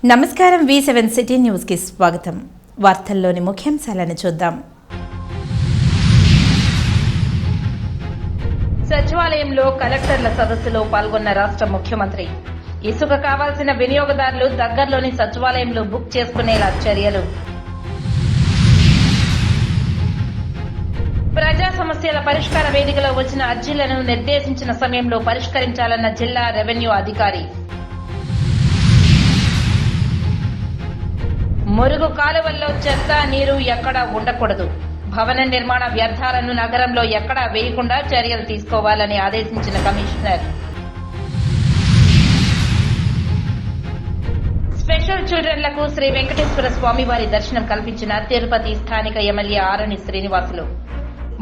నమస్కారం V7 city news కి స్వాగతం. వార్తల్లోని ముఖ్యాంశాలను చూద్దాం. సచివాలయంలో కలెక్టర్ల సదస్సులో పాల్గొన్న రాష్ట్ర ముఖ్యమంత్రి. ఇసుక కావాల్సిన వినియోగదారులు దగ్గరలోని సచివాలయంలో బుక్ చేసుకునేలా చర్యలు. ప్రజా సమస్యల పరిష్కార వేదికలో వచ్చిన అర్జీలను నిర్దేశించిన సమయంలో పరిష్కరించాలన్న జిల్లా రెవెన్యూ అధికారి. మురుగు కాలువల్లో చెత్త నీరు ఎక్కడా ఉండకూడదు. భవన నిర్మాణ వ్యర్థాలను నగరంలో ఎక్కడా వేయకుండా చర్యలు తీసుకోవాలని ఆదేశించిన కమిషనర్. స్పెషల్ చిల్డ్రన్లకు శ్రీ వెంకటేశ్వర స్వామి వారి దర్శనం కల్పించిన తిరుపతి స్థానిక ఎమ్మెల్యే ఆరణి శ్రీనివాసులు.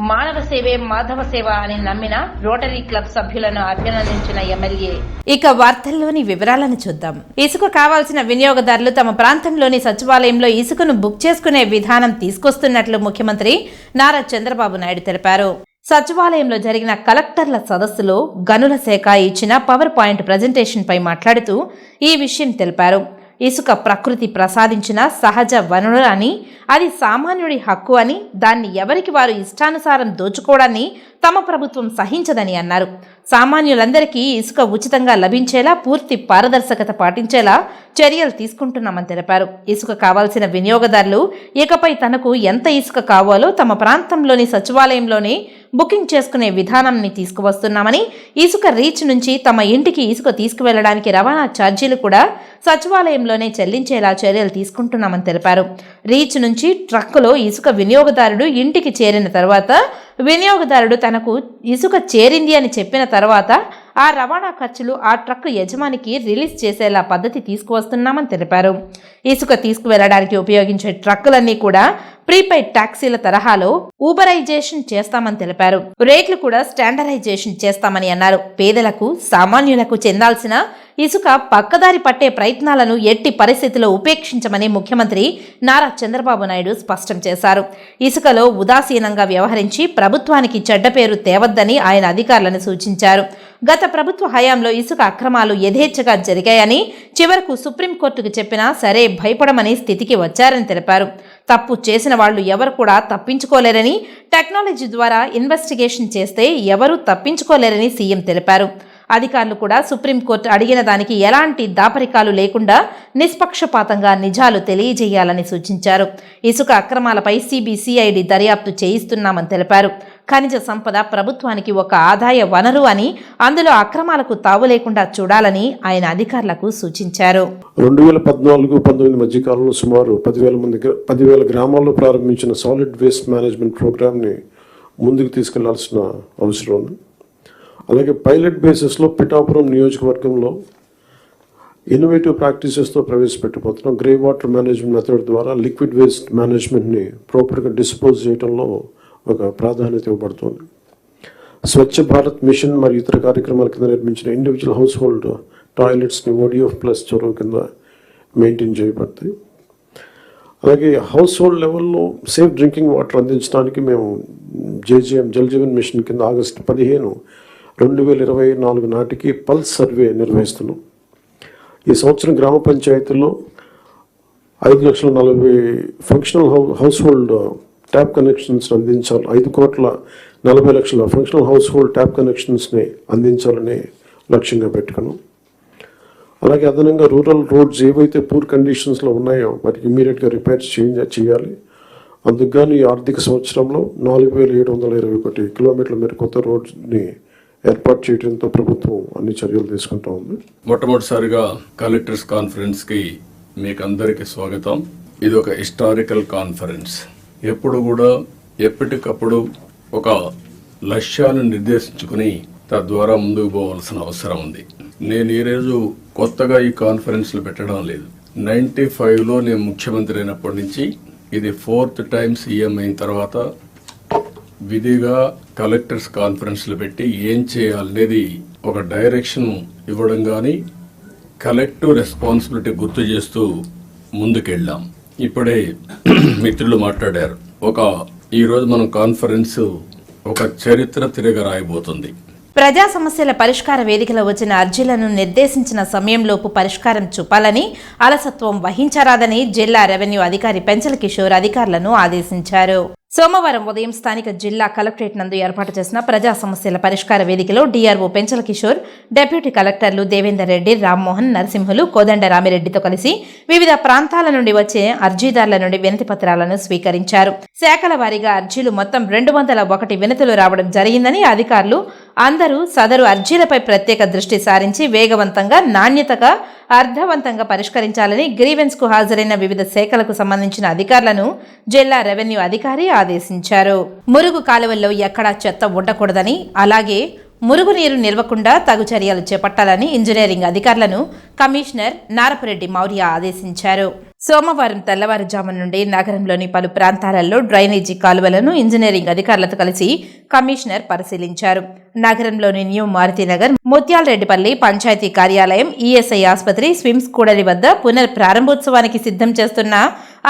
మానవ సేవే మాధవ సేవ అని నమ్మిన రోటరీ క్లబ్ సభ్యులను అభినందించిన ఎమ్మెల్యే. ఇక వార్తల్లోని వివరాలను చూద్దాం. ఇసుక కావాల్సిన వినియోగదారులు తమ ప్రాంతంలోని సచివాలయంలో ఇసుకను బుక్ చేసుకునే విధానం తీసుకొస్తున్నట్లు ముఖ్యమంత్రి నారా చంద్రబాబు నాయుడు తెలిపారు. సచివాలయంలో జరిగిన కలెక్టర్ల సదస్సులో గనుల శాఖ ఇచ్చిన పవర్ పాయింట్ ప్రజెంటేషన్ పై మాట్లాడుతూ ఈ విషయం తెలిపారు. ఇసుక ప్రకృతి ప్రసాదించిన సహజ వనరు అని, అది సామాన్యుడి హక్కు అని, దాన్ని ఎవరికి వారు ఇష్టానుసారం దోచుకోవడాన్ని తమ ప్రభుత్వం సహించదని అన్నారు. సామాన్యులందరికీ ఇసుక ఉచితంగా లభించేలా పూర్తి పారదర్శకత పాటించేలా చర్యలు తీసుకుంటున్నామని తెలిపారు. ఇసుక కావాల్సిన వినియోగదారులు ఇకపై తనకు ఎంత ఇసుక కావాలో తమ ప్రాంతంలోని సచివాలయంలోనే బుకింగ్ చేసుకునే విధానాన్ని తీసుకువస్తున్నామని, ఇసుక రీచ్ నుంచి తమ ఇంటికి ఇసుక తీసుకువెళ్లడానికి రవాణా ఛార్జీలు కూడా సచివాలయంలోనే చెల్లించేలా చర్యలు తీసుకుంటున్నామని తెలిపారు. రీచ్ నుంచి ట్రక్కులో ఇసుక వినియోగదారుడు ఇంటికి చేరిన తర్వాత వినియోగదారుడు తనకు ఇసుక చేరింది అని చెప్పిన తర్వాత ఆ రవాణా ఖర్చులు ఆ ట్రక్ యజమానికి రిలీజ్ చేసేలా పద్ధతి తీసుకువస్తున్నామని తెలిపారు. ఇసుక తీసుకువెళ్లడానికి ఉపయోగించే ట్రక్కులన్నీ కూడా ప్రీపెయిడ్ ట్యాక్సీల తరహాలో ఊబరైజేషన్ చేస్తామని తెలిపారు. రేట్లు కూడా స్టాండర్డైజేషన్ చేస్తామని అన్నారు. పేదలకు సామాన్యులకు చెందాల్సిన ఇసుక పక్కదారి పట్టే ప్రయత్నాలను ఎట్టి పరిస్థితిలో ఉపేక్షించమని ముఖ్యమంత్రి నారా చంద్రబాబు నాయుడు స్పష్టం చేశారు. ఇసుకలో ఉదాసీనంగా వ్యవహరించి ప్రభుత్వానికి చెడ్డ పేరు తేవద్దని ఆయన అధికారులను సూచించారు. గత ప్రభుత్వ హయాంలో ఇసుక అక్రమాలు యథేచ్ఛగా జరిగాయని, చివరకు సుప్రీంకోర్టుకు చెప్పినా సరే భయపడమని స్థితికి వచ్చారని తెలిపారు. తప్పు చేసిన వాళ్లు ఎవరు కూడా తప్పించుకోలేరని, టెక్నాలజీ ద్వారా ఇన్వెస్టిగేషన్ చేస్తే ఎవరూ తప్పించుకోలేరని సీఎం తెలిపారు. అధికారులు కూడా సుప్రీంకోర్టు అడిగిన దానికి ఎలాంటి దాపరికాలు లేకుండా నిష్పక్షపాతంగా నిజాలు తెలియజేయాలని సూచించారు. ఇసుక అక్రమాలపై సిబిసిఐడి దర్యాప్తు చేయిస్తున్నామని తెలిపారు. ఖనిజ సంపద ప్రభుత్వానికి ఒక ఆదాయ వనరు అని, అందులో అక్రమాలకు తావు లేకుండా చూడాలని ఆయన అధికారులకు సూచించారు. 2014-19 మధ్యకాలంలో సుమారు 10,000 గ్రామాల్లో ప్రారంభించిన సాలిడ్ వేస్ట్ మేనేజ్మెంట్ ప్రోగ్రామ్ని ముందుకు తీసుకెళ్లాల్సిన అవసరం ఉంది. అలాగే పైలట్ బేసిస్లో పిఠాపురం నియోజకవర్గంలో ఇన్నోవేటివ్ ప్రాక్టీసెస్తో ప్రవేశపెట్టబోతున్నాం. గ్రే వాటర్ మేనేజ్మెంట్ మెథడ్ ద్వారా లిక్విడ్ వేస్ట్ మేనేజ్మెంట్ని ప్రాపర్గా డిస్పోజ్ చేయడంలో ఒక ప్రాధాన్యత ఇవ్వబడుతుంది. స్వచ్ఛ భారత్ మిషన్ మరియు ఇతర కార్యక్రమాల కింద నిర్మించిన ఇండివిజువల్ హౌస్ హోల్డ్ టాయిలెట్స్ని ODF+ చొరవ కింద మెయింటైన్ చేయబడతాయి. అలాగే హౌస్ హోల్డ్ లెవెల్లో సేఫ్ డ్రింకింగ్ వాటర్ అందించడానికి మేము జల్ జీవన్ మిషన్ కింద ఆగస్టు 15, 2024 నాటికి పల్స్ సర్వే నిర్వహిస్తున్నాం. ఈ సంవత్సరం గ్రామ పంచాయతీల్లో 5,40,000 functional house hold tap connections అందించాలి. 5,40,00,000 ఫంక్షనల్ హౌస్ హోల్డ్ ట్యాప్ కనెక్షన్స్ని అందించాలని లక్ష్యంగా పెట్టుకున్నాం. అలాగే అదనంగా రూరల్ రోడ్స్ ఏవైతే పూర్ కండిషన్స్లో ఉన్నాయో వాటికి ఇమీడియట్గా రిపేర్స్ చేయాలి. అందుకు గాను ఈ ఆర్థిక సంవత్సరంలో 4,721 కిలోమీటర్ల మేర కొత్త రోడ్స్ని ఏర్పాటు చేయడంతో ప్రభుత్వం అన్ని చర్యలు తీసుకుంటా ఉంది. మొట్టమొదటిసారిగా కలెక్టర్స్ కాన్ఫరెన్స్ కి మీకు అందరికి స్వాగతం. ఇది ఒక హిస్టారికల్ కాన్ఫరెన్స్. ఎప్పుడు కూడా ఎప్పటికప్పుడు ఒక లక్ష్యాలను నిర్దేశించుకుని తద్వారా ముందుకు పోవాల్సిన అవసరం ఉంది. నేను ఈరోజు కొత్తగా ఈ కాన్ఫరెన్స్లు పెట్టడం లేదు. 95లో నేను ముఖ్యమంత్రి అయినప్పటి నుంచి ఇది 4th టైం సీఎం అయిన తర్వాత విధిగా కలెక్టర్స్ కాన్ఫరెన్స్లు పెట్టి ఏం చేయాలనేది ఒక డైరెక్షన్ ఇవ్వడం కానీ కలెక్టివ్ రెస్పాన్సిబిలిటీ గుర్తు చేస్తూ ముందుకెళ్ళాం. ఇప్పుడే మిత్రులు మాట్లాడారు. ఈరోజు మనం కాన్ఫరెన్స్ ఒక చరిత్ర తిరగ రాయబోతుంది. ప్రజా సమస్యల పరిష్కార వేదికలో వచ్చిన అర్జీలను నిర్దేశించిన సమయంలోపు పరిష్కారం చూపాలని, అలసత్వం వహించరాదని జిల్లా రెవెన్యూ అధికారి పెంచల కిషోర్ అధికారులను ఆదేశించారు. సోమవారం ఉదయం స్థానిక జిల్లా కలెక్టరేట్ నందు ఏర్పాటు చేసిన ప్రజా సమస్యల పరిష్కార వేదికలో డీఆర్ఓ పెంచల కిషోర్, డిప్యూటీ కలెక్టర్లు దేవేందర్ రెడ్డి, రామ్మోహన్, నరసింహులు, కోదండ రామిరెడ్డితో కలిసి వివిధ ప్రాంతాల నుండి వచ్చే అర్జీదారుల నుండి వినతి పత్రాలను స్వీకరించారు. శాఖల వారీగా అర్జీలు మొత్తం 201 వినతులు రావడం జరిగిందని, అధికారులు అందరూ సదరు అర్జీలపై ప్రత్యేక దృష్టి సారించి వేగవంతంగా, నాణ్యతగా, అర్థవంతంగా పరిష్కరించాలని గ్రీవెన్స్ కు హాజరైన వివిధ శాఖలకు సంబంధించిన అధికారులను జిల్లా రెవెన్యూ అధికారి ఆదేశించారు. మురుగు కాలువల్లో ఎక్కడా చెత్త ఉండకూడదని, అలాగే మురుగునీరు నిల్వకుండా తగు చర్యలు చేపట్టాలని ఇంజనీరింగ్ అధికారులను కమిషనర్ నారపరెడ్డి మౌర్య ఆదేశించారు. సోమవారం తెల్లవారుజాము నుండి నగరంలోని పలు ప్రాంతాలలో డ్రైనేజీ కాలువలను ఇంజనీరింగ్ అధికారులతో కలిసి కమిషనర్ పరిశీలించారు. నగరంలోని న్యూ మారుతినగర్, ముత్యాలరెడ్డిపల్లి పంచాయతీ కార్యాలయం, ఈఎస్ఐ ఆసుపత్రి, స్విమ్స్ కూడలి వద్ద పునర్ ప్రారంభోత్సవానికి సిద్ధం చేస్తున్న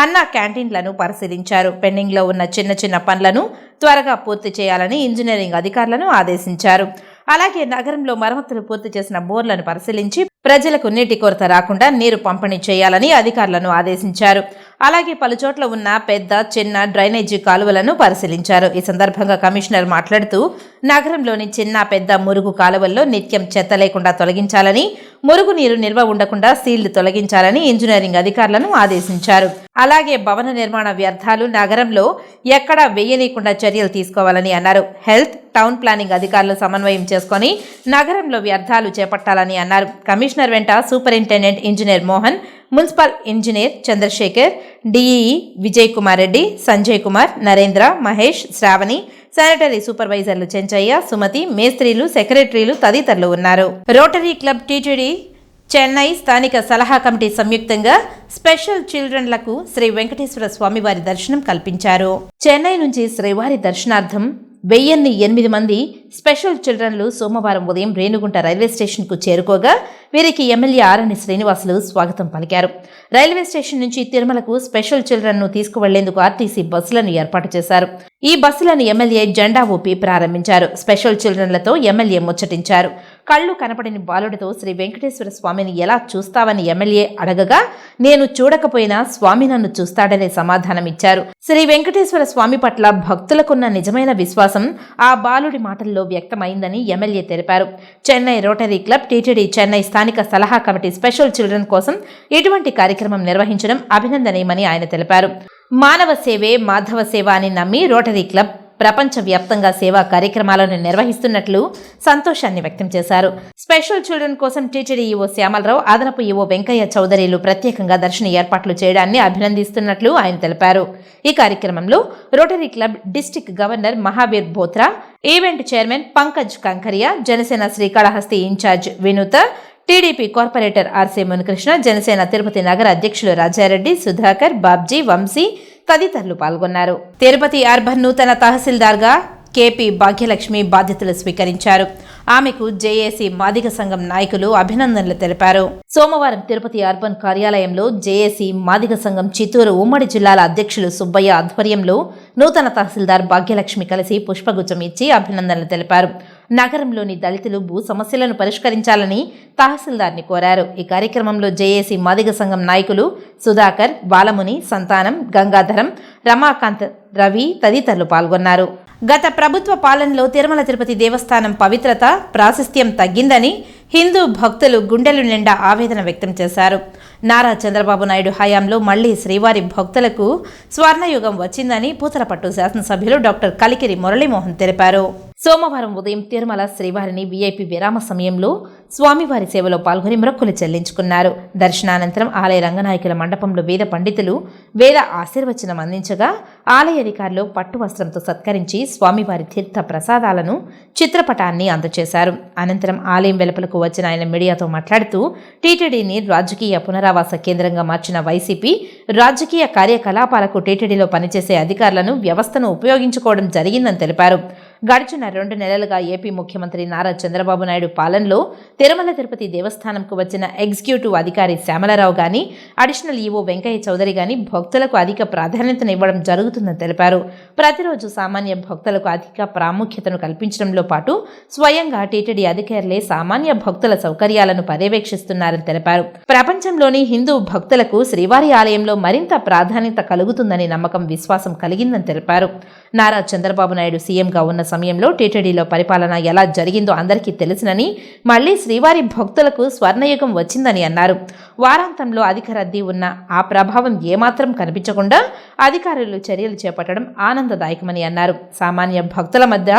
అన్నా క్యాంటీన్లను పరిశీలించారు. పెండింగ్ లో ఉన్న చిన్న చిన్న పనులను త్వరగా పూర్తి చేయాలని ఇంజనీరింగ్ అధికారులను ఆదేశించారు. అలాగే నగరంలో మరమ్మతులు పూర్తి చేసిన బోర్లను పరిశీలించి ప్రజలకు నీటి కొరత రాకుండా నీరు పంపిణీ చేయాలని అధికారులను ఆదేశించారు. అలాగే పలుచోట్ల ఉన్న పెద్ద, చిన్న డ్రైనేజీ కాలువలను పరిశీలించారు. ఈ సందర్భంగా కమిషనర్ మాట్లాడుతూ నగరంలోని చిన్న, పెద్ద మురుగు కాలువల్లో నిత్యం చెత్త లేకుండా తొలగించాలని, మురుగునీరు నిల్వ ఉండకుండా సీళ్లు తొలగించాలని ఇంజనీరింగ్ అధికారులను ఆదేశించారు. అలాగే భవన నిర్మాణ వ్యర్థాలు నగరంలో ఎక్కడా వేయనీయకుండా చర్యలు తీసుకోవాలని అన్నారు. హెల్త్, టౌన్ ప్లానింగ్ అధికారులు సమన్వయం చేసుకుని నగరంలో వ్యర్థాలు చేపట్టాలని అన్నారు. కమిషనర్ వెంట superintendent engineer Mohan, municipal engineer Chandrasekhar, DEE Vijay Kumar Reddy, Sanjay Kumar, Narendra, Mahesh, Sravani, sanitary సూపర్వైజర్లు చెంచయ్య, సుమతి, మేస్త్రీలు, సెక్రటరీలు తదితరులు ఉన్నారు. రోటరీ క్లబ్ టీటీడీ చెన్నై స్థానిక సలహా కమిటీ సంయుక్తంగా స్పెషల్ చిల్డ్రన్లకు శ్రీ వెంకటేశ్వర స్వామివారి దర్శనం కల్పించారు. చెన్నై నుంచి శ్రీవారి దర్శనార్థం 1008 మంది స్పెషల్ చిల్డ్రన్లు సోమవారం ఉదయం రేణుగుంట రైల్వే స్టేషన్ కు చేరుకోగా వీరికి ఎమ్మెల్యే ఆరణి శ్రీనివాసులు స్వాగతం పలికారు. రైల్వే స్టేషన్ నుంచి తిరుమలకు స్పెషల్ చిల్డ్రన్ ను తీసుకువెళ్లేందుకు ఆర్టీసీ బస్సులను ఏర్పాటు చేశారు. ఈ బస్సులను ఎమ్మెల్యే జెండా ఊపి ప్రారంభించారు. స్పెషల్ చిల్డ్రన్లతో ఎమ్మెల్యే ముచ్చటించారు. కళ్ళు కనపడిన బాలుడితో శ్రీ వెంకటేశ్వర స్వామిని ఎలా చూస్తావని ఎమ్మెల్యే అడగగా, నేను చూడకపోయినా స్వామి నన్ను చూస్తాడనే సమాధానమిచ్చారు. శ్రీ వెంకటేశ్వర స్వామి పట్ల భక్తులకున్న నిజమైన విశ్వాసం ఆ బాలుడి మాటల్లో వ్యక్తమైందని ఎమ్మెల్యే తెలిపారు. Chennai rotary club TTD Chennai స్థానిక సలహా కమిటీ స్పెషల్ చిల్డ్రన్ కోసం ఇటువంటి కార్యక్రమం నిర్వహించడం అభినందనీయమని ఆయన తెలిపారు. మానవ సేవే మాధవ సేవ అని నమ్మి రోటరీ క్లబ్ ప్రపంచవ్యాప్తంగా సేవా కార్యక్రమాలను నిర్వహిస్తున్నట్లు సంతోషాన్ని వ్యక్తం చేశారు. స్పెషల్ చిల్డ్రన్ కోసం టీటీడీ ఈవో శ్యామలరావు, అదనపు ఈవో వెంకయ్య చౌదరిలు ప్రత్యేకంగా దర్శన ఏర్పాట్లు చేయడాన్ని అభినందిస్తున్నట్లు ఆయన తెలిపారు. ఈ కార్యక్రమంలో Rotary club district governor Mahavir Bothra, event chairman Pankaj Kankaria, Janasena Srikalahasti in-charge Vinutha, TDP corporator RC Munikrishna, Janasena Tirupati నగర అధ్యక్షులు రాజారెడ్డి, సుధాకర్, బాబ్జీ, వంశీ తదితరులు పాల్గొన్నారు. తిరుపతి అర్బన్ నూతన తహసీల్దార్గా కేపీ భాగ్యలక్ష్మి బాధ్యతలు స్వీకరించారు. ఆమెకు జేఏసీ మాదిగ సంఘం నాయకులు అభినందనలు తెలిపారు. సోమవారం తిరుపతి అర్బన్ కార్యాలయంలో జేఏసీ మాదిగ సంఘం చిత్తూరు ఉమ్మడి జిల్లాల అధ్యక్షులు సుబ్బయ్య ఆధ్వర్యంలో నూతన తహసీల్దార్ భాగ్యలక్ష్మి కలిసి పుష్పగుచ్చం ఇచ్చి అభినందనలు తెలిపారు. నగరంలోని దళితులు భూ సమస్యలను పరిష్కరించాలని తహసీల్దార్ని కోరారు. ఈ కార్యక్రమంలో జేఏసీ మాదిగ సంఘం నాయకులు సుధాకర్, బాలముని, సంతానం, గంగాధరం, రమాకాంత్, రవి తదితరులు పాల్గొన్నారు. గత ప్రభుత్వ పాలనలో తిరుమల తిరుపతి దేవస్థానం పవిత్రత, ప్రాశస్త్యం తగ్గిందని హిందూ భక్తులు గుండెలు నిండా ఆవేదన వ్యక్తం చేశారు. నారా చంద్రబాబు నాయుడు హయాంలో మళ్లీ శ్రీవారి భక్తులకు స్వర్ణయుగం వచ్చిందని పూతలపట్టు శాసనసభ్యులు డాక్టర్ కలికిరి మురళీమోహన్ తెలిపారు. సోమవారం ఉదయం తిరుమల శ్రీవారిని వీఐపీ విరామ సమయంలో స్వామివారి సేవలో పాల్గొని మొక్కులు చెల్లించుకున్నారు. దర్శనానంతరం ఆలయ రంగనాయకుల మండపంలో వేద పండితులు వేద ఆశీర్వచనం అందించగా ఆలయ అధికారులు పట్టు వస్త్రంతో సత్కరించి స్వామివారి తీర్థ ప్రసాదాలను, చిత్రపటాన్ని అందజేశారు. అనంతరం ఆలయం వెలుపలకు వచ్చిన ఆయన మీడియాతో మాట్లాడుతూ టీటీడీని రాజకీయ పునరావాస కేంద్రంగా మార్చిన వైసీపీ రాజకీయ కార్యకలాపాలకు టీటీడీలో పనిచేసే అధికారులను, వ్యవస్థను ఉపయోగించుకోవడం జరిగిందని తెలిపారు. గడిచిన 2 నెలలుగా ఏపీ ముఖ్యమంత్రి నారా చంద్రబాబు నాయుడు పాలనలో తిరుమల తిరుపతి దేవస్థానంకు వచ్చిన ఎగ్జిక్యూటివ్ అధికారి శ్యామలరావు గాని, అడిషనల్ ఈవో వెంకయ్య చౌదరి గాని భక్తులకు అధిక ప్రాధాన్యతనివ్వడం జరుగుతుందని తెలిపారు. ప్రతిరోజు సామాన్య భక్తులకు అధిక ప్రాముఖ్యతను కల్పించడంలో పాటు స్వయంగా టీటీడీ అధికారులే సామాన్య భక్తుల సౌకర్యాలను పర్యవేక్షిస్తున్నారని తెలిపారు. ప్రపంచంలోని హిందూ భక్తులకు శ్రీవారి ఆలయంలో మరింత ప్రాధాన్యత కలుగుతుందని నమ్మకం, విశ్వాసం కలిగిందని తెలిపారు. నారా చంద్రబాబు నాయుడు సీఎంగా ఉన్న సమయంలో టీటీడీలో పరిపాలన ఎలా జరిగిందో అందరికీ తెలుసునని, మళ్లీ శ్రీవారి భక్తులకు స్వర్ణయుగం వచ్చిందని అన్నారు. వారాంతంలో అధిక రద్దీ ఉన్న ఆ ప్రభావం ఏమాత్రం కనిపించకుండా అధికారులు చర్యలు చేపట్టడం ఆనందదాయకమని అన్నారు. సామాన్య భక్తుల మధ్య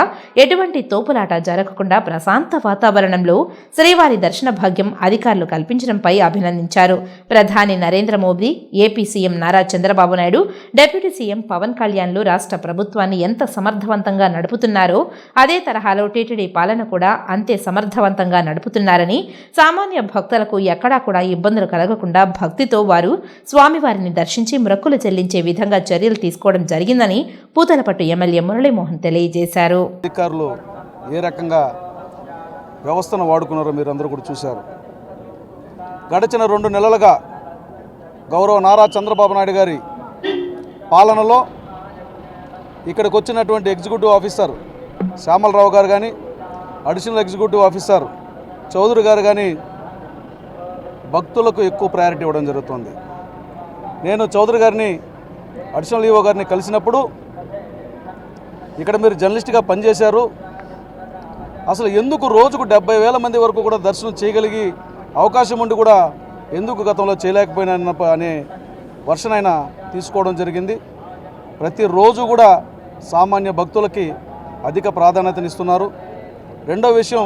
ఎటువంటి తోపులాట జరగకుండా ప్రశాంత వాతావరణంలో శ్రీవారి దర్శన భాగ్యం అధికారులు కల్పించడంపై అభినందించారు. ప్రధాని Narendra Modi, AP CM Nara Chandrababu Naidu, deputy CM Pawan కళ్యాణ్లు రాష్ట్ర ప్రభుత్వాన్ని ఎంత సమర్థవంతంగా నడుపుతున్నారో అదే తరహాలో టీటీడీ పాలన కూడా అంతే సమర్థవంతంగా నడుపుతున్నారని, సామాన్య భక్తులకు ఎక్కడా కూడా ఇబ్బందులు కలగకుండా భక్తితో వారు స్వామివారిని దర్శించి మొక్కులు చెల్లించే విధంగా చర్యలు తీసుకోవడం జరిగిందని పూతలపట్టు ఎమ్మెల్యే మురళీమోహన్ తెలియజేశారు. అధికారులు ఏ రకంగా వ్యవస్థను వాడుకున్నారో మీరందరూ కూడా చూశారు. గడిచిన 2 నెలలుగా గౌరవ నారా చంద్రబాబు నాయుడు గారి పాలనలో ఇక్కడికి వచ్చినటువంటి ఎగ్జిక్యూటివ్ ఆఫీసర్ శ్యామలరావు గారు కానీ, అడిషనల్ ఎగ్జిక్యూటివ్ ఆఫీసర్ చౌదరి గారు కానీ భక్తులకు ఎక్కువ ప్రయారిటీ ఇవ్వడం జరుగుతుంది. నేను చౌదరి గారిని, అడిషనల్ ఈవో గారిని కలిసినప్పుడు ఇక్కడ మీరు జర్నలిస్ట్గా పనిచేశారు, అసలు ఎందుకు రోజుకు 70,000 మంది వరకు కూడా దర్శనం చేయగలిగి అవకాశం ఉండి కూడా ఎందుకు గతంలో చేయలేకపోయినా అనే వర్షన్ ఆయన తీసుకోవడం జరిగింది. ప్రతిరోజు కూడా సామాన్య భక్తులకి అధిక ప్రాధాన్యతనిస్తున్నారు. రెండో విషయం,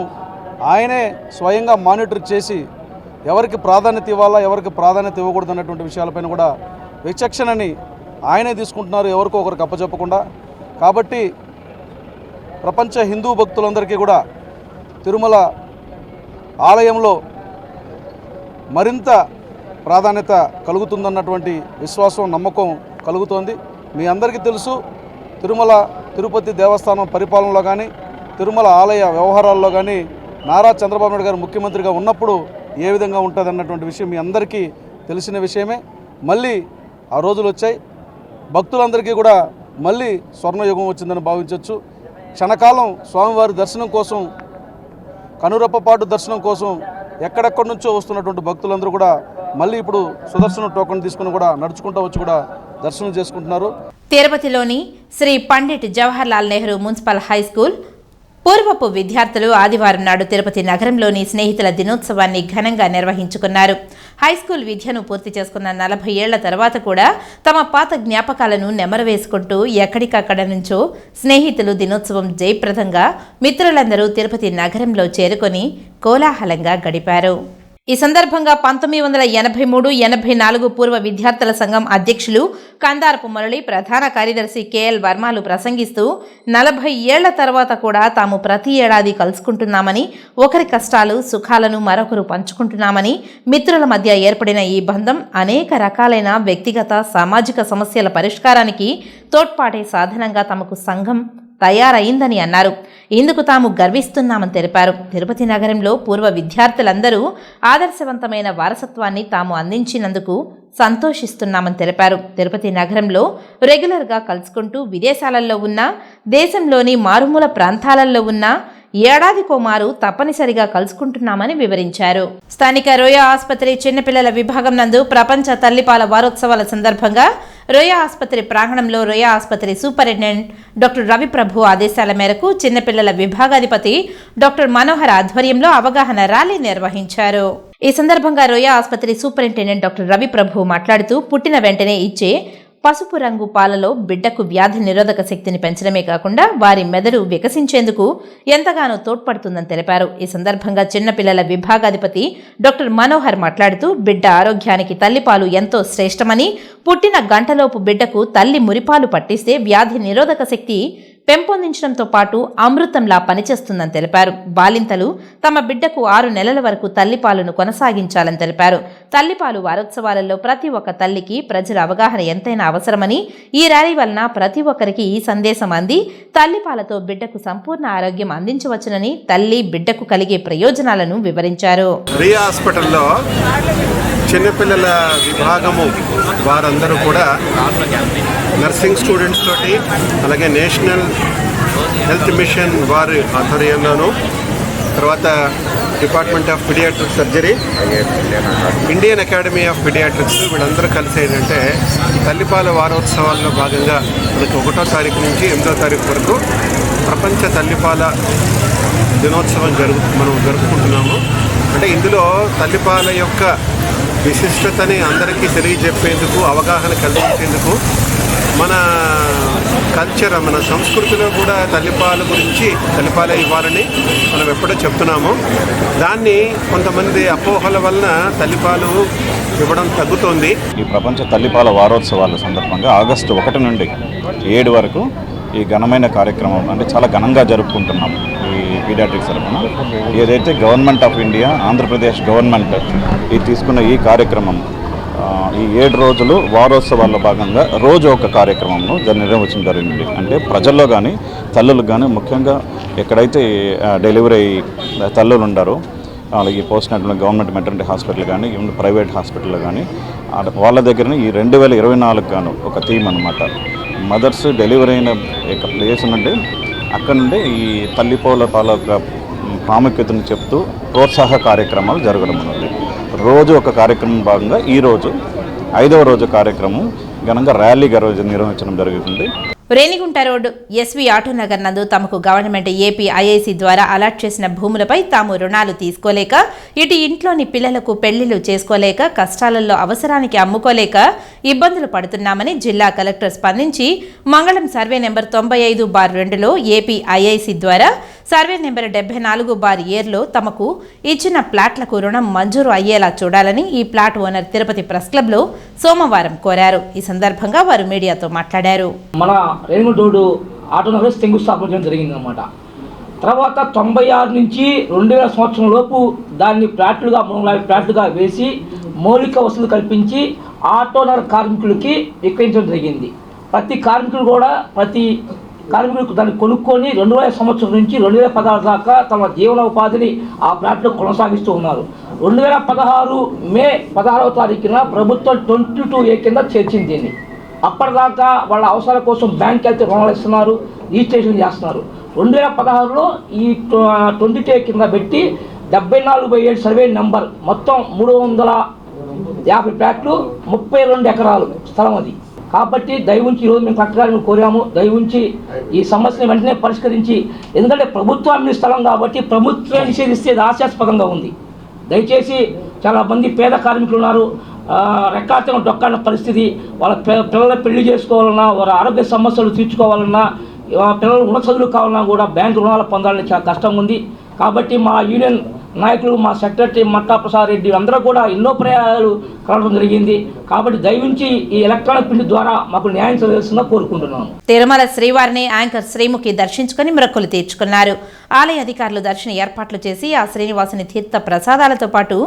ఆయనే స్వయంగా మానిటర్ చేసి ఎవరికి ప్రాధాన్యత ఇవ్వాలా, ఎవరికి ప్రాధాన్యత ఇవ్వకూడదు అన్నటువంటి విషయాలపైన కూడా విచక్షణని ఆయనే తీసుకుంటున్నారు, ఎవరికో ఒకరికి అప్పచెప్పకుండా. కాబట్టి ప్రపంచ హిందూ భక్తులందరికీ కూడా తిరుమల ఆలయంలో మరింత ప్రాధాన్యత కలుగుతుందన్నటువంటి విశ్వాసం, నమ్మకం కలుగుతోంది. మీ అందరికీ తెలుసు, తిరుమల తిరుపతి దేవస్థానం పరిపాలనలో కానీ, తిరుమల ఆలయ వ్యవహారాల్లో కానీ నారా చంద్రబాబు నాయుడు గారు ముఖ్యమంత్రిగా ఉన్నప్పుడు ఏ విధంగా ఉంటుంది అన్నటువంటి విషయం మీ అందరికీ తెలిసిన విషయమే. మళ్ళీ ఆ రోజులు వచ్చాయి. భక్తులందరికీ కూడా మళ్ళీ స్వర్ణయుగం వచ్చిందని భావించవచ్చు. క్షణకాలం స్వామివారి దర్శనం కోసం, కనురెప్పపాటు దర్శనం కోసం ఎక్కడెక్కడి నుంచో వస్తున్నటువంటి భక్తులందరూ కూడా మళ్ళీ ఇప్పుడు సుదర్శనం టోకెన్ తీసుకుని కూడా నడుచుకుంటూ వచ్చి కూడా దర్శనం చేసుకుంటున్నారు. తిరుపతిలోని Shri Pandit Jawaharlal Nehru municipal high school పూర్వపు విద్యార్థులు ఆదివారం నాడు తిరుపతి నగరంలోని స్నేహితుల దినోత్సవాన్ని ఘనంగా నిర్వహించుకున్నారు. హైస్కూల్ విద్యను పూర్తి చేసుకున్న 40 ఏళ్ల తర్వాత కూడా తమ పాత జ్ఞాపకాలను నెమరవేసుకుంటూ ఎక్కడికక్కడ నుంచో స్నేహితులు దినోత్సవం జయప్రదంగా మిత్రులందరూ తిరుపతి నగరంలో చేరుకొని కోలాహలంగా గడిపారు. ఈ సందర్భంగా 1983-84 పూర్వ విద్యార్థుల సంఘం అధ్యక్షులు కందారపు మురళి, ప్రధాన కార్యదర్శి కేఎల్ వర్మలు ప్రసంగిస్తూ 40 ఏళ్ల తర్వాత కూడా తాము ప్రతి ఏడాది కలుసుకుంటున్నామని, ఒకరి కష్టాలు సుఖాలను మరొకరు పంచుకుంటున్నామని, మిత్రుల మధ్య ఏర్పడిన ఈ బంధం అనేక రకాలైన వ్యక్తిగత సామాజిక సమస్యల పరిష్కారానికి తోడ్పాటే సాధనంగా తమకు సంఘం తయారైందని అన్నారు. ఇందుకు తాము గర్విస్తున్నామని తెలిపారు. తిరుపతి నగరంలో పూర్వ విద్యార్థులందరూ ఆదర్శవంతమైన వారసత్వాన్ని తాము అందించినందుకు సంతోషిస్తున్నామని తెలిపారు. తిరుపతి నగరంలో రెగ్యులర్గా కలుసుకుంటూ విదేశాలలో ఉన్న, దేశంలోని మారుమూల ప్రాంతాలలో ఉన్న ఏడాదికోమారు తప్పనిసరిగా కలుసుకుంటున్నామని వివరించారు. స్థానిక రోయా ఆసుపత్రి చిన్నపిల్లల విభాగం నందు ప్రపంచ తల్లిపాల వారోత్సవాల సందర్భంగా రోయా ఆసుపత్రి ప్రాంగణంలో రోయా ఆసుపత్రి సూపరింటెండెంట్ డాక్టర్ రవిప్రభు ఆదేశాల మేరకు చిన్నపిల్లల విభాగాధిపతి డాక్టర్ మనోహర్ ఆధ్వర్యంలో అవగాహన ర్యాలీ నిర్వహించారు. ఈ సందర్భంగా రోయా ఆసుపత్రి సూపరింటెండెంట్ డాక్టర్ రవిప్రభు మాట్లాడుతూ పుట్టిన వెంటనే ఇచ్చే పసుపు రంగు పాలలో బిడ్డకు వ్యాధి నిరోధక శక్తిని పెంచడమే కాకుండా వారి మెదడు వికసించేందుకు ఎంతగానో తోడ్పడుతుందని తెలిపారు. ఈ సందర్భంగా చిన్నపిల్లల విభాగాధిపతి డాక్టర్ మనోహర్ మాట్లాడుతూ బిడ్డ ఆరోగ్యానికి తల్లిపాలు ఎంతో శ్రేష్టమని, పుట్టిన గంటలోపు బిడ్డకు తల్లి మురిపాలు పట్టిస్తే వ్యాధి నిరోధక శక్తి పెంపొందించడంతో పాటు అమృతంలా పనిచేస్తుందని తెలిపారు. బాలింతలు తమ బిడ్డకు 6 నెలల వరకు తల్లిపాలును కొనసాగించాలని తెలిపారు. తల్లిపాలు వారోత్సవాలలో ప్రతి ఒక్క తల్లికి ప్రజల అవగాహన ఎంతైనా అవసరమని, ఈ ర్యాలీ వలన ప్రతి ఒక్కరికి ఈ సందేశం అంది తల్లిపాలతో బిడ్డకు సంపూర్ణ ఆరోగ్యం అందించవచ్చునని, తల్లి బిడ్డకు కలిగే ప్రయోజనాలను వివరించారు. రియా హాస్పిటల్లో చిన్నపిల్లల విభాగము వారందరూ కూడా నర్సింగ్ స్టూడెంట్స్ తోటి, అలాగే నేషనల్ హెల్త్ మిషన్ వారి ఆధ్వర్యంలోనూ, తర్వాత department of paediatric surgery, Indian academy of paediatrics వీళ్ళందరూ కలిసి ఏంటంటే తల్లిపాల వారోత్సవాల్లో భాగంగా మనకి 1వ తారీఖు నుంచి 8వ తారీఖు వరకు ప్రపంచ తల్లిపాల దినోత్సవం మనం జరుపుకుంటున్నాము. అంటే ఇందులో తల్లిపాల యొక్క విశిష్టతని అందరికీ తెలియజెప్పేందుకు, అవగాహన కల్పించేందుకు, మన కల్చర్, మన సంస్కృతిలో కూడా తల్లిపాల గురించి, తల్లిపాలే ఇవ్వాలని మనం ఎప్పుడో చెప్తున్నాము. దాన్ని కొంతమంది అపోహల వలన తల్లిపాలు ఇవ్వడం తగ్గుతోంది. ఈ ప్రపంచ తల్లిపాల వారోత్సవాల సందర్భంగా ఆగస్టు 1 నుండి 7 వరకు ఈ ఘనమైన కార్యక్రమం అంటే చాలా ఘనంగా జరుపుకుంటున్నాం. ఈ పీడియాట్రిక్స్ తరఫున ఏదైతే government of India, Andhra Pradesh government ఈ తీసుకున్న ఈ కార్యక్రమం ఈ 7 రోజులు వారోత్సవాల్లో భాగంగా రోజు ఒక కార్యక్రమంను నిర్వహించడం జరిగింది. అంటే ప్రజల్లో కానీ తల్లులకు కానీ, ముఖ్యంగా ఎక్కడైతే డెలివరీ తల్లులు ఉండారో వాళ్ళకి post natal government maternity hospital కానీ, ప్రైవేట్ హాస్పిటల్ కానీ వాళ్ళ దగ్గర ఈ 2024 గాను ఒక థీమ్ అనమాట. మదర్స్ డెలివరీ అయిన ప్లేస్ నుండి అక్కడ నుండి ఈ తల్లిపాల ప్రాముఖ్యతను చెప్తూ ప్రోత్సాహ కార్యక్రమాలు జరగడం ఉన్నది. రోజు ఒక కార్యక్రమం భాగంగా ఈరోజు 5వ రోజు కార్యక్రమం ఘనంగా ర్యాలీగా రోజు నిర్వహించడం జరుగుతుంది. రేణిగుంట రోడ్ ఎస్వి ఆటోనగర్ నందు తమకు గవర్నమెంట్ ఏపీ ఐఐసి ద్వారా అలాట్ చేసిన భూములపై తాము రుణాలు తీసుకోలేక, ఇటు ఇంట్లోని పిల్లలకు పెళ్లిళ్లు చేసుకోలేక, కష్టాలలో అవసరానికి అమ్ముకోలేక ఇబ్బందులు పడుతున్నామని జిల్లా కలెక్టర్ స్పందించి మంగళం సర్వే నెంబర్ 95/2లో ఏపీ ఐఐసి ద్వారా సర్వే నెంబర్ 74/7లో తమకు ఇచ్చిన ప్లాట్లకు రుణం మంజూరు అయ్యేలా చూడాలని ఈ ప్లాట్ ఓనర్ తిరుపతి ప్రెస్ క్లబ్లో సోమవారం కోరారు. ఈ సందర్భంగా వారు మీడియాతో మాట్లాడారు. మన రేణిగుంట రోడ్డు ఆటోనగర్ శంకుస్థాపన చేయడం జరిగిందనమాట. తర్వాత 96 నుంచి 2000 సంవత్సరం లోపు దాన్ని ఫ్లాట్లుగా 3 ఫ్లాట్లుగా వేసి మౌలిక వసతులు కల్పించి ఆటోనగర్ కార్మికులకి విక్రయించడం జరిగింది. ప్రతి కార్మికులు కూడా దాన్ని కొనుక్కొని 2000 సంవత్సరం నుంచి 2016 దాకా తమ జీవన ఉపాధిని ఆ ఫ్లాట్లో కొనసాగిస్తూ ఉన్నారు. 2016 మే 16వ తారీఖున ప్రభుత్వం 22A కింద చేర్చింది దీన్ని. అప్పటిదాకా వాళ్ళ అవసరాల కోసం బ్యాంక్ వెళ్తే రుణాలు ఇస్తున్నారు, రిజిస్ట్రేషన్ చేస్తున్నారు. 2016లో ఈ 22A కింద పెట్టి 74/7 సర్వే నెంబర్ మొత్తం 350 ఫ్లాట్లు, 32 ఎకరాలు స్థలం అది. కాబట్టి దయవుంచి ఈరోజు మేము కలెక్టర్ గారిని కోరాము, దయవుంచి ఈ సమస్యను వెంటనే పరిష్కరించి, ఎందుకంటే ప్రభుత్వం స్థలం కాబట్టి ప్రభుత్వం నిషేధిస్తే ఇది హాస్యాస్పదంగా ఉంది. దయచేసి చాలా మంది పేద కార్మికులు ఉన్నారు, రెక్కార్తం డొక్కాడిన పరిస్థితి. వాళ్ళ పిల్లల పెళ్లి చేసుకోవాలన్నా, వారి ఆరోగ్య సమస్యలు తీర్చుకోవాలన్నా, పిల్లలు ఉన్నత చదువులు కావాలన్నా కూడా బ్యాంకు రుణాలు పొందాలని చాలా కష్టంగా ఉంది. కాబట్టి మా యూనియన్ నాయకులు, మా సెక్రటరీ మట్టా ప్రసాద్ రెడ్డి అందరూ కూడా ఎన్నో ప్రయాణాలు కలవడం జరిగింది. కాబట్టి దయవుంచి ఈ ఎలక్ట్రానిక్ ప్రింట్ ద్వారా మాకు న్యాయం చేయాల్సిందిగా కోరుకుంటున్నాను. తిరుమల శ్రీవారిని యాంకర్ శ్రీముఖి దర్శించుకుని మొక్కులు తీర్చుకున్నారు. ఆలయ అధికారులు దర్శన ఏర్పాట్లు చేసి ఆ శ్రీనివాసుని తీర్థ ప్రసాదాలతో పాటు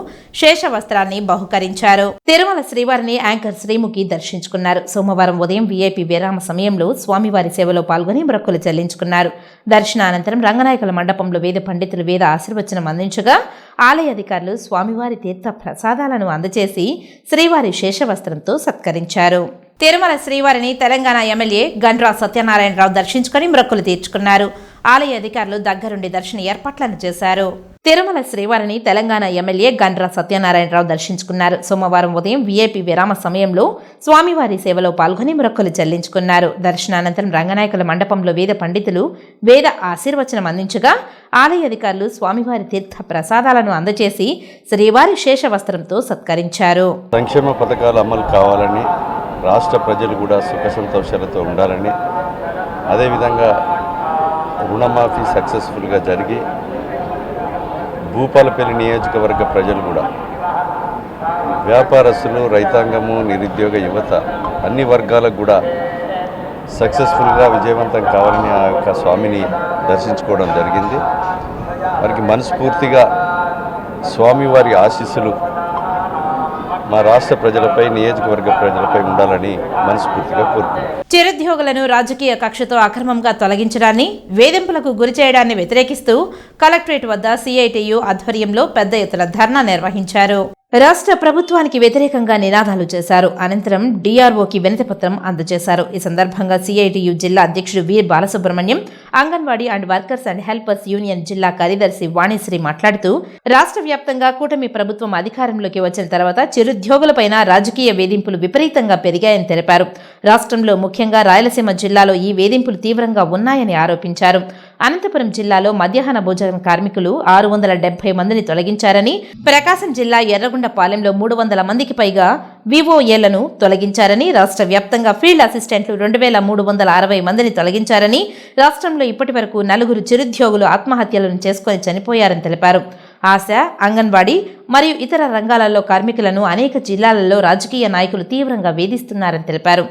శేష వస్త్రాన్ని బహుకరించారు. తిరుమల శ్రీవారిని యాంకర్ శ్రీముఖి దర్శించుకున్నారు. సోమవారం ఉదయం వీఐపీ విరామ సమయంలో స్వామివారి సేవలో పాల్గొని మొక్కులు చెల్లించుకున్నారు. దర్శనానంతరం రంగనాయకుల మండపంలో వేద పండితులు వేద ఆశీర్వచనం అందించగా ఆలయ అధికారులు స్వామివారి తీర్థ ప్రసాదాలను అందజేసి శ్రీవారి శేషవస్త్రంతో సత్కరించారు. తిరుమల శ్రీవారిని తెలంగాణ ఎమ్మెల్యే గండ్రా సత్యనారాయణరావు దర్శించుకుని మొక్కులు తీర్చుకున్నారు. ఆలయ అధికారులు దగ్గరుండి దర్శన ఏర్పాట్లను చేశారు. తిరుమల శ్రీవారిని తెలంగాణ ఎమ్మెల్యే గండ్రా సత్యనారాయణరావు దర్శించుకున్నారు. సోమవారం ఉదయం వీఐపీ విరామ సమయంలో స్వామివారి సేవలో పాల్గొని మొక్కులు చెల్లించుకున్నారు. దర్శనానంతరం రంగనాయకుల మండపంలో వేద పండితులు వేద ఆశీర్వచనం అందించగా ఆలయ అధికారులు స్వామివారి తీర్థ ప్రసాదాలను అందజేసి శ్రీవారి శేష వస్త్రంతో సత్కరించారు. సంక్షేమ పథకాలు అమలు కావాలని, రాష్ట్ర ప్రజలు కూడా సుఖ సంతోషాలతో ఉండాలని, అదేవిధంగా రుణమాఫీ సక్సెస్ఫుల్గా జరిగి భూపాలపల్లి నియోజకవర్గ ప్రజలు కూడా, వ్యాపారస్తులు, రైతాంగము, నిరుద్యోగ యువత అన్ని వర్గాలకు కూడా సక్సెస్ఫుల్గా విజయవంతం కావాలని ఆ యొక్క స్వామిని దర్శించుకోవడం జరిగింది. వారికి మనస్ఫూర్తిగా స్వామివారి ఆశీస్సులు మా రాష్ట్ర ప్రజలపై, నియోజకవర్గ ప్రజలపై ఉండాలని మనస్ఫూర్తిగా కోరుకుంటున్నాను. చిరుద్యోగులను రాజకీయ కక్షతో అక్రమంగా తొలగించడాన్ని, వేధింపులకు గురి చేయడాన్ని వ్యతిరేకిస్తూ కలెక్టరేట్ వద్ద సిఐటియు ఆధ్వర్యంలో పెద్ద ఎత్తున ధర్నా నిర్వహించారు. రాష్ట్ర ప్రభుత్వానికి వ్యతిరేకంగా నినాదాలు చేశారు. అనంతరం డిఆర్ఓకి వినతిపత్రం అందజేశారు. ఈ సందర్భంగా సిఐటియు జిల్లా అధ్యక్షుడు Veer Balasubrahmanyam, Anganwadi and workers and helpers union జిల్లా కార్యదర్శి వాణిశ్రీ మాట్లాడుతూ రాష్ట్ర వ్యాప్తంగా కూటమి ప్రభుత్వం అధికారంలోకి వచ్చిన తర్వాత చిరుద్యోగులపైన రాజకీయ వేధింపులు విపరీతంగా పెరిగాయని తెలిపారు. రాష్ట్రంలో ముఖ్యంగా రాయలసీమ జిల్లాలో ఈ వేధింపులు తీవ్రంగా ఉన్నాయని ఆరోపించారు. అనంతపురం జిల్లాలో మధ్యాహ్న భోజన కార్మికులు 670 మందిని తొలగించారని, ప్రకాశం జిల్లా ఎర్రగొండపాలెంలో 300 మందికి పైగా వివోఏలను తొలగించారని, రాష్ట్ర వ్యాప్తంగా ఫీల్డ్ అసిస్టెంట్లు 2360 మందిని తొలగించారని, రాష్ట్రంలో ఇప్పటి వరకు 4 చిరుద్యోగులు ఆత్మహత్యలను చేసుకుని చనిపోయారని తెలిపారు. ఆశ, అంగన్వాడీ మరియు ఇతర రంగాలలో కార్మికులను అనేక జిల్లాలలో రాజకీయ నాయకులు తీవ్రంగా వేధిస్తున్నారని తెలిపారు.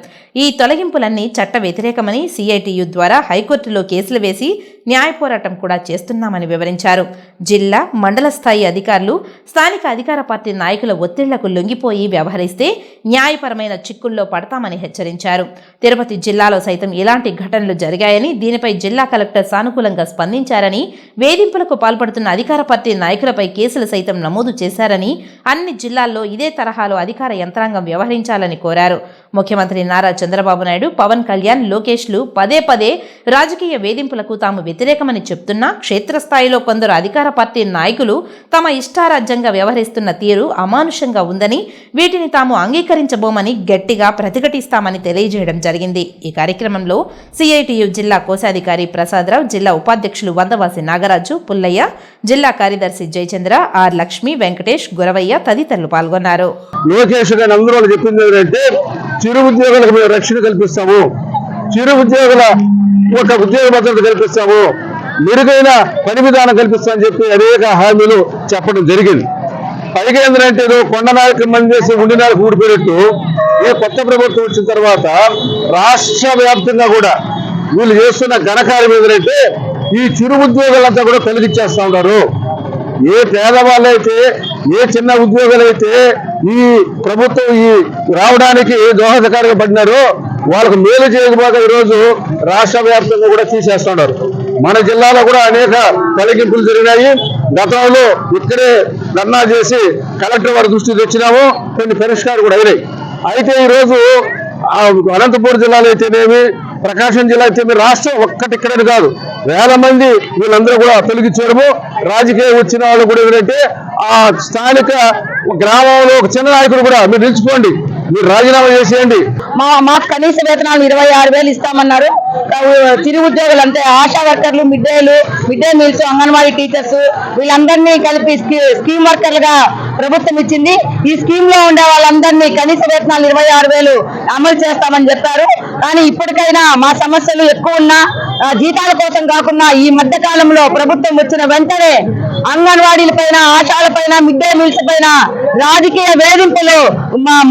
ఈ తొలగింపులన్నీ చట్ట వ్యతిరేకమని, సిఐటియు ద్వారా హైకోర్టులో కేసులు వేసి న్యాయ పోరాటం కూడా చేస్తున్నామని వివరించారు. జిల్లా, మండల స్థాయి అధికారులు స్థానిక అధికార పార్టీ నాయకుల ఒత్తిళ్లకు లొంగిపోయి వ్యవహరిస్తే న్యాయపరమైన చిక్కుల్లో పడతామని హెచ్చరించారు. తిరుపతి జిల్లాలో సైతం ఇలాంటి ఘటనలు జరిగాయని, దీనిపై జిల్లా కలెక్టర్ సానుకూలంగా స్పందించారని, వేధింపులకు పాల్పడుతున్న అధికార పార్టీ నాయకులపై కేసులు సైతం నమోదు చేశారని, అన్ని జిల్లాల్లో ఇదే తరహాలో అధికార యంత్రాంగం వ్యవహరించాలని కోరారు. ముఖ్యమంత్రి నారా చంద్రబాబు నాయుడు, పవన్ కళ్యాణ్, లోకేష్లు పదే పదే రాజకీయ వేధింపులకు తాము వ్యతిరేకమని చెప్తున్నా క్షేత్రస్థాయిలో కొందరు అధికార పార్టీ నాయకులు తమ ఇష్టారాజ్యంగా వ్యవహరిస్తున్న తీరు అమానుషంగా ఉందని, వీటిని తాము అంగీకరించబోమని గట్టిగా ప్రతిఘటిస్తామని తెలియజేయడం జరిగింది. ఈ కార్యక్రమంలో సిఐటియు జిల్లా కోశాధికారి ప్రసాదరావు, జిల్లా ఉపాధ్యక్షులు వందవాసి నాగరాజు, పుల్లయ్య, జిల్లా కార్యదర్శి జయచంద్ర, ఆర్ లక్ష్మి, వెంకటేష్, గురవయ్య తదితరులు పాల్గొన్నారు. లోకేష్ గారు అందరూ చెప్పింది ఏంటంటే చిరు ఉద్యోగులకు మేము రక్షణ కల్పిస్తాము, చిరు ఉద్యోగుల ఒక ఉద్యోగ భద్రత కల్పిస్తాము, మెరుగైన పని విధానం కల్పిస్తామని చెప్పి అనేక హామీలు చెప్పడం జరిగింది. పైగా ఏంటంటే ఏదో కొండ నాయకు మంది చేసి ఉండి నాయకు ఊడిపోయినట్టు ఈ కొత్త ప్రభుత్వం వచ్చిన తర్వాత రాష్ట్ర వ్యాప్తంగా కూడా వీళ్ళు చేస్తున్న ఘనకార్యం ఏంటంటే ఈ చిరు ఉద్యోగులంతా కూడా తొలగించేస్తా ఉన్నారు. ఏ పేదవాళ్ళైతే, ఏ చిన్న ఉద్యోగులైతే ఈ ప్రభుత్వం ఈ రావడానికి దోహదకారిగా పడినారో వాళ్ళకు మేలు చేయకపోతే ఈరోజు రాష్ట్ర వ్యాప్తంగా కూడా తీసేస్తున్నారు. మన జిల్లాలో కూడా అనేక తొలగింపులు జరిగినాయి. గతంలో ఇక్కడే ధర్నా చేసి కలెక్టర్ వారి దృష్టికి తెచ్చినాము, కొన్ని పరిష్కారం కూడా అయినాయి. అయితే ఈరోజు అనంతపురం జిల్లాలో అయితేనేమి, ప్రకాశం జిల్లా అయితే రాష్ట్రం ఒక్కటిక్కడని కాదు, వేల మంది వీళ్ళందరూ కూడా తొలగించడము. రాజకీయం వచ్చిన వాళ్ళు కూడా ఏంటంటే ఆ స్థానిక గ్రామంలో ఒక చిన్న నాయకుడు కూడా మీరు నిలిచిపోండి, మీరు రాజీనామా చేసేయండి, మాకు కనీస వేతనాలు 26,000 ఇస్తామన్నారు. చిరు ఉద్యోగులు అంటే ఆశా వర్కర్లు, mid day meals, anganwadi teachers వీళ్ళందరినీ కలిపి స్కీమ్ వర్కర్లుగా ప్రభుత్వం ఇచ్చింది. ఈ స్కీమ్ లో ఉండే వాళ్ళందరినీ కనీస వేతనాలు 26,000 అమలు చేస్తామని చెప్పారు. కానీ ఇప్పటికైనా మా సమస్యలు ఎక్కువ ఉన్నా, జీతాల కోసం కాకుండా ఈ మధ్య కాలంలో ప్రభుత్వం వచ్చిన వెంటనే అంగన్వాడీల పైన, ఆశాల పైన, మిడ్ డే మీల్స్ పైన రాజకీయ వేధింపులు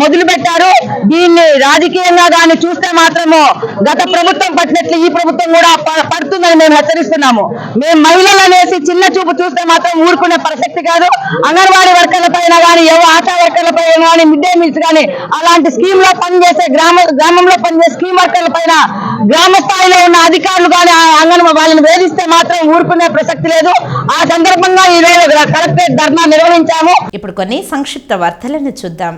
మొదలు పెట్టారు. దీన్ని రాజకీయంగా కానీ చూస్తే మాత్రము గత ప్రభుత్వం పట్టినట్లు ఈ ప్రభుత్వం కూడా పడుతుందని మేము హెచ్చరిస్తున్నాము. మేము మహిళలు అనేసి చిన్న చూపు చూస్తే మాత్రం ఊరుకునే ప్రసక్తి కాదు. అంగన్వాడీ వర్కర్ల పైన కానీ, ఆశా వర్కర్ల పైన కానీ, మిడ్ డే మీల్స్ కానీ అలాంటి స్కీమ్ లో పనిచేసే గ్రామంలో పనిచేసే స్కీమ్ వర్కర్ల పైన గ్రామ స్థాయిలో ఉన్న అధికారులు కానీ వాళ్ళని వేధిస్తే మాత్రం ఊరుకునే ప్రసక్తి లేదు. ఆ సందర్భంగా ఈ రోజు కలెక్టరేట్ ధర్నా నిర్వహించాము. ఇప్పుడు కొన్ని సంక్షిప్త వార్తలను చూద్దాం.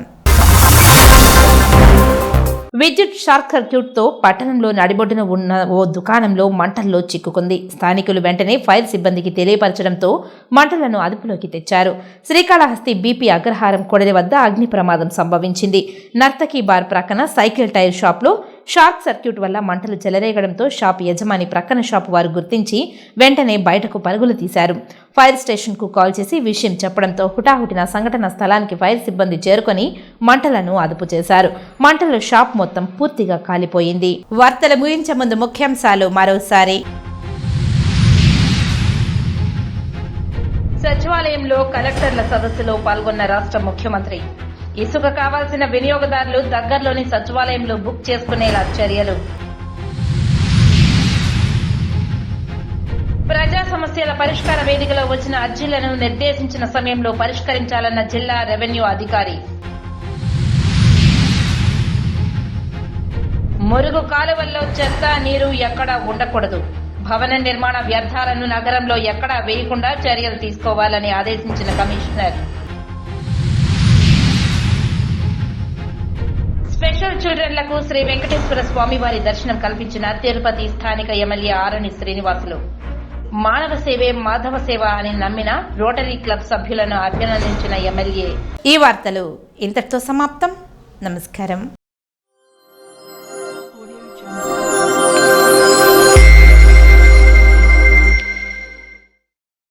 విద్యుత్ షార్ట్ సర్క్యూట్ తో పట్టణంలో నడిబొడ్డున ఉన్న ఓ దుకాణంలో మంటల్లో చిక్కుకుంది. స్థానికులు వెంటనే ఫైర్ సిబ్బందికి తెలియపరచడంతో మంటలను అదుపులోకి తెచ్చారు. శ్రీకాళహస్తి బీపీ అగ్రహారం కొడలి వద్ద అగ్ని ప్రమాదం సంభవించింది. నర్తకీ బార్ ప్రక్కన సైకిల్ టైర్ షాప్లో షార్ట్ సర్క్యూట్ వల్ల మంటలు చెలరేగడంతో షాప్ యజమాని ప్రక్కన షాపు వారు గుర్తించి వెంటనే బయటకు పరుగులు తీశారు. ఫైర్ స్టేషన్ కు కాల్ చేసి విషయం చెప్పడంతో హుటాహుటిన సంఘటన స్థలానికి ఫైర్ సిబ్బంది చేరుకొని మంటలను అదుపు చేశారు. మంటలు షాప్ మొత్తం పూర్తిగా కాలిపోయింది. వార్తలు ముగించే ముందు ముఖ్యాంశాలు మరోసారి. సచివాలయంలో కలెక్టర్ల సదస్సులో పాల్గొన్న రాష్ట్ర ముఖ్యమంత్రి. ఇసుక కావాల్సిన వినియోగదారులు దగ్గరలోని సచివాలయంలో బుక్ చేసుకునేలా చర్యలు. ప్రజా సమస్యల పరిష్కార వేదికలో వచ్చిన అర్జీలను నిర్దేశించిన సమయంలో పరిష్కరించాలన్న జిల్లా రెవెన్యూ అధికారి. మురుగు కాలువల్లో చెత్త నీరు ఎక్కడా ఉండకూడదు. భవన నిర్మాణ వ్యర్థాలను నగరంలో ఎక్కడా వేయకుండా చర్యలు తీసుకోవాలని ఆదేశించిన కమిషనర్. స్పెషల్ చిల్డ్రన్లకు శ్రీ వెంకటేశ్వర స్వామి వారి దర్శనం కల్పించిన తిరుపతి స్థానిక ఎమ్మెల్యే ఆరణి శ్రీనివాసులు మానవ సేవే మాధవ సేవ అని నమ్మిన రోటరీ క్లబ్ సభ్యులను అభినందించిన ఎమ్మెల్యే. ఈ వార్తలు ఇంతటితో సమాప్తం. నమస్కారం.